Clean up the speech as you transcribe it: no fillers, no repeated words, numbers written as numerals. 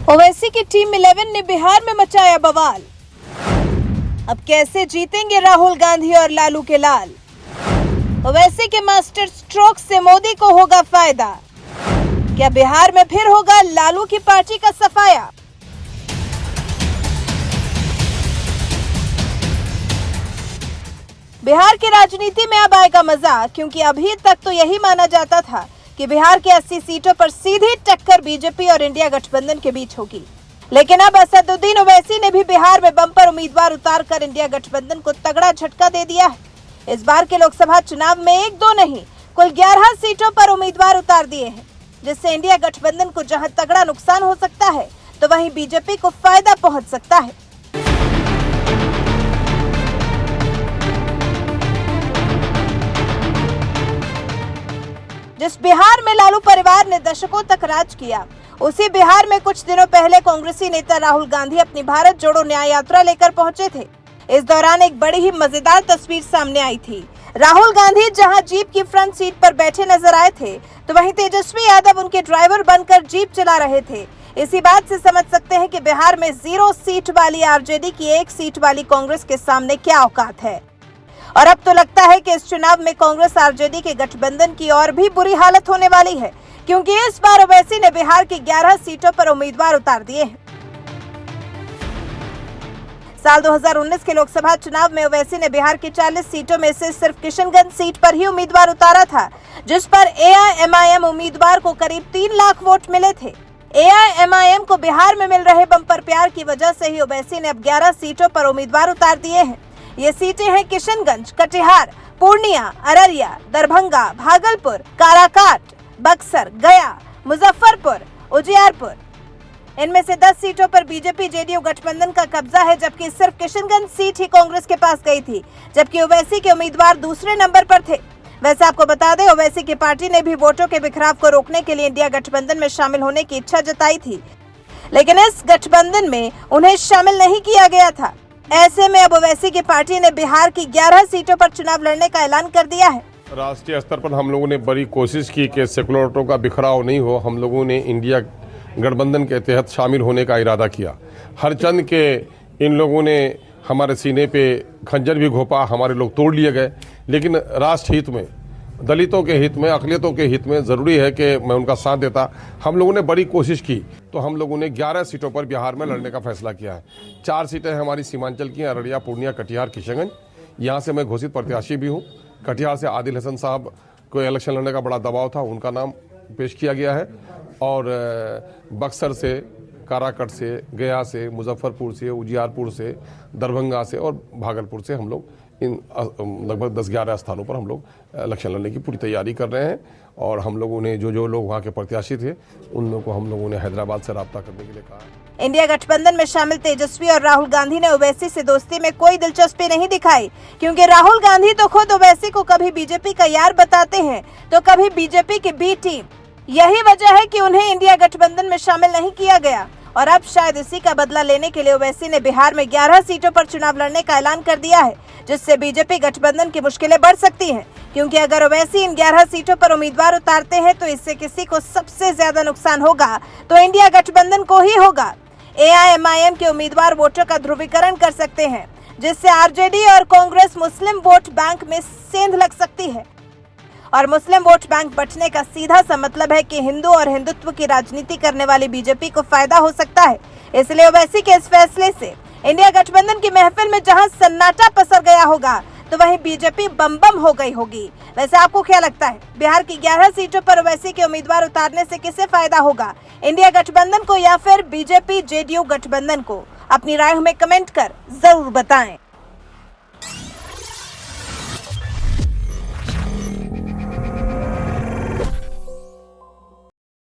ओवैसी की टीम 11 ने बिहार में मचाया बवाल। अब कैसे जीतेंगे राहुल गांधी और लालू के लाल। ओवैसी के मास्टर स्ट्रोक से मोदी को होगा फायदा। क्या बिहार में फिर होगा लालू की पार्टी का सफाया। बिहार की राजनीति में अब आएगा मजा, क्योंकि अभी तक तो यही माना जाता था कि बिहार के 80 सीटों पर सीधी टक्कर बीजेपी और इंडिया गठबंधन के बीच होगी। लेकिन अब असदुद्दीन ओवैसी ने भी बिहार में बम्पर उम्मीदवार उतारकर इंडिया गठबंधन को तगड़ा झटका दे दिया है। इस बार के लोकसभा चुनाव में 1-2 नहीं, कुल 11 सीटों पर उम्मीदवार उतार दिए हैं, जिससे इंडिया गठबंधन को जहां तगड़ा नुकसान हो सकता है, तो वहीं बीजेपी को फायदा पहुंच सकता है। जिस बिहार में लालू परिवार ने दशकों तक राज किया, उसी बिहार में कुछ दिनों पहले कांग्रेसी नेता राहुल गांधी अपनी भारत जोड़ो न्याय यात्रा लेकर पहुंचे थे। इस दौरान एक बड़ी ही मजेदार तस्वीर सामने आई थी। राहुल गांधी जहां जीप की फ्रंट सीट पर बैठे नजर आए थे, तो वहीं तेजस्वी यादव उनके ड्राइवर बनकर जीप चला रहे थे। इसी बात से समझ सकते हैं कि बिहार में 0 सीट वाली आरजेडी की 1 सीट वाली कांग्रेस के सामने क्या औकात है। और अब तो लगता है कि इस चुनाव में कांग्रेस आरजेडी के गठबंधन की और भी बुरी हालत होने वाली है, क्योंकि इस बार ओवैसी ने बिहार की 11 सीटों पर उम्मीदवार उतार दिए हैं। साल 2019 के लोकसभा चुनाव में ओवैसी ने बिहार की 40 सीटों में से सिर्फ किशनगंज सीट पर ही उम्मीदवार उतारा था, जिस पर एआईएमआईएम उम्मीदवार को करीब 3 लाख वोट मिले थे। एआईएमआईएम को बिहार में मिल रहे बम्पर प्यार की वजह से ही ओवैसी ने अब 11 सीटों पर उम्मीदवार उतार दिए हैं। ये सीटें हैं किशनगंज, कटिहार, पूर्णिया, अररिया, दरभंगा, भागलपुर, काराकाट, बक्सर, गया, मुजफ्फरपुर, उजियारपुर। इनमें से 10 सीटों पर बीजेपी जेडीयू गठबंधन का कब्जा है, जबकि सिर्फ किशनगंज सीट ही कांग्रेस के पास गई थी, जबकि ओवैसी के उम्मीदवार दूसरे नंबर पर थे। वैसे आपको बता दें, ओवैसी की पार्टी ने भी वोटों के बिखराव को रोकने के लिए इंडिया गठबंधन में शामिल होने की इच्छा जताई थी, लेकिन इस गठबंधन में उन्हें शामिल नहीं किया गया था। ऐसे में अब ओवैसी की पार्टी ने बिहार की 11 सीटों पर चुनाव लड़ने का ऐलान कर दिया है। राष्ट्रीय स्तर पर हम लोगों ने बड़ी कोशिश की कि सेकुलर वोटों का बिखराव नहीं हो। हम लोगों ने इंडिया गठबंधन के तहत शामिल होने का इरादा किया। हर चंद के इन लोगों ने हमारे सीने पे खंजर भी घोंपा, हमारे लोग तोड़ लिए गए, लेकिन राष्ट्र हित में, दलितों के हित में, अक़लियतों के हित में ज़रूरी है कि मैं उनका साथ देता। हम लोगों ने बड़ी कोशिश की, तो हम लोगों ने 11 सीटों पर बिहार में लड़ने का फैसला किया है। 4 सीटें हमारी सीमांचल की, अररिया, पूर्णिया, कटिहार, किशनगंज। यहाँ से मैं घोषित प्रत्याशी भी हूँ। कटिहार से आदिल हसन साहब को इलेक्शन लड़ने का बड़ा दबाव था, उनका नाम पेश किया गया है। और बक्सर से, काराकट से, गया से, मुजफ्फरपुर से, उजियारपुर से, दरभंगा से और भागलपुर से हम लोग इन लगभग 10-11 स्थानों पर हम लोग इलेक्शन लड़ने की पूरी तैयारी कर रहे हैं। और हम लोगों ने जो लोग वहाँ के प्रत्याशी थे, उन लोगों को हम लोगों ने हैदराबाद से रब्ता करने के लिए कहा है। इंडिया गठबंधन में शामिल तेजस्वी और राहुल गांधी ने ओवैसी से दोस्ती में कोई दिलचस्पी नहीं दिखाई, क्योंकि राहुल गांधी तो खुद ओवैसी को कभी बीजेपी का यार बताते हैं, तो कभी बीजेपी की बी टीम। यही वजह है कि उन्हें इंडिया गठबंधन में शामिल नहीं किया गया। और अब शायद इसी का बदला लेने के लिए ओवैसी ने बिहार में 11 सीटों पर चुनाव लड़ने का ऐलान कर दिया है, जिससे बीजेपी गठबंधन की मुश्किलें बढ़ सकती हैं, क्योंकि अगर ओवैसी इन 11 सीटों पर उम्मीदवार उतारते हैं, तो इससे किसी को सबसे ज्यादा नुकसान होगा तो इंडिया गठबंधन को ही होगा। एआईएमआईएम के उम्मीदवार वोटों का ध्रुवीकरण कर सकते हैं, जिससे आरजेडी और कांग्रेस मुस्लिम वोट बैंक में सेंध लग सकती है। और मुस्लिम वोट बैंक बचने का सीधा सा मतलब है कि हिंदू और हिंदुत्व की राजनीति करने वाली बीजेपी को फायदा हो सकता है। इसलिए ओवैसी के इस फैसले से इंडिया गठबंधन की महफिल में जहां सन्नाटा पसर गया होगा, तो वहीं बीजेपी बम बम हो गई होगी। वैसे आपको क्या लगता है, बिहार की 11 सीटों पर ओवैसी के उम्मीदवार उतारने से किसे फायदा होगा, इंडिया गठबंधन को या फिर बीजेपी जेडीयू गठबंधन को? अपनी राय हमें कमेंट कर जरूर बताएं।